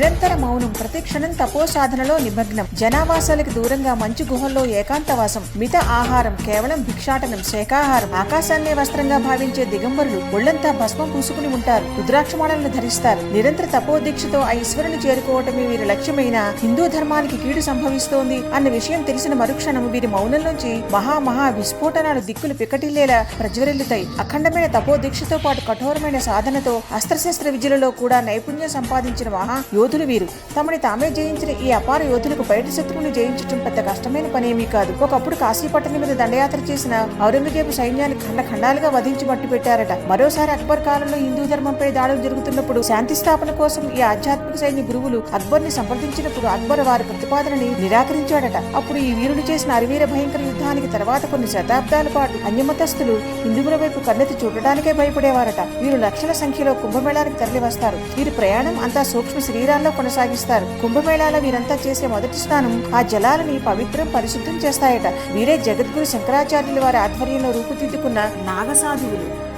నిరంతర మౌనం, ప్రతి క్షణం తపో సాధనలో నిమగ్నం, జనావాసాలకు దూరంగా మంచు గుహల్లో ఏకాంతవాసం, మిత ఆహారం, కేవలం భిక్షాటనం, శాకాహారం, ఆకాశాన్నే వస్త్రంగా భావించే దిగంబరులు ఒళ్లంతా భస్మం పూసుకుని ఉంటారు, రుద్రాక్షమాలను ధరిస్తారు. నిరంతర తపోదీక్షతో ఆ ఈశ్వరుని చేరుకోవటమే వీరి లక్ష్యమైన హిందూ ధర్మానికి కీడు సంభవిస్తోంది అన్న విషయం తెలిసిన మరుక్షణం వీరి మౌనంలోంచి మహా విస్ఫోటనాలు దిక్కులు పిక్కటిల్లేలా ప్రజ్వరిల్లుతాయి. అఖండమైన తపోదీక్షతో పాటు కఠోరమైన సాధనతో అస్త్రశస్త్ర విద్యలలో కూడా నైపుణ్యం సంపాదించిన మహా యోధులు వీరు. తమని తామే జయించిన ఈ అపార యోధులకు బయట శత్రువుని జయించడం పెద్ద కష్టమైన పనేమీ కాదు. ఒకప్పుడు కాశీపట్టణం మీద దండయాత్ర చేసిన ఔరంగజేబు సైన్యాన్ని ఖండాలుగా వధించి మట్టు పెట్టారట. మరోసారి అక్బర్ కాలంలో హిందూ ధర్మంపై దాడులు జరుగుతున్నప్పుడు శాంతి స్థాపన కోసం ఈ ఆధ్యాత్మిక సైన్య గురువులు అక్బర్ ని సంప్రదించినప్పుడు అక్బర్ వారి ప్రతిపాదనని నిరాకరించాడట. అప్పుడు ఈ వీరులు చేసిన అరివీర భయంకర యుద్ధానికి తర్వాత కొన్ని శతాబ్దాల పాటు అన్యమతస్థులు హిందువుల వైపు కన్నెత్తి చూడటానికే భయపడేవారట. వీరు లక్షల సంఖ్యలో కుంభమేళానికి తరలి వస్తారు. వీరి ప్రయాణం అంతా సూక్ష్మ శరీరాల్లో కొనసాగిస్తారు. కుంభమేళాలో వీరంతా చేసే మొదటి స్నానం ఆ జలాలని పవిత్రం పరిశుద్ధం చేస్తాయట. వీరే జగద్గురు శంకరాచార్యుల వారి ఆధ్వర్యంలో రూపుదిద్దుకున్న నాగసాధువులు.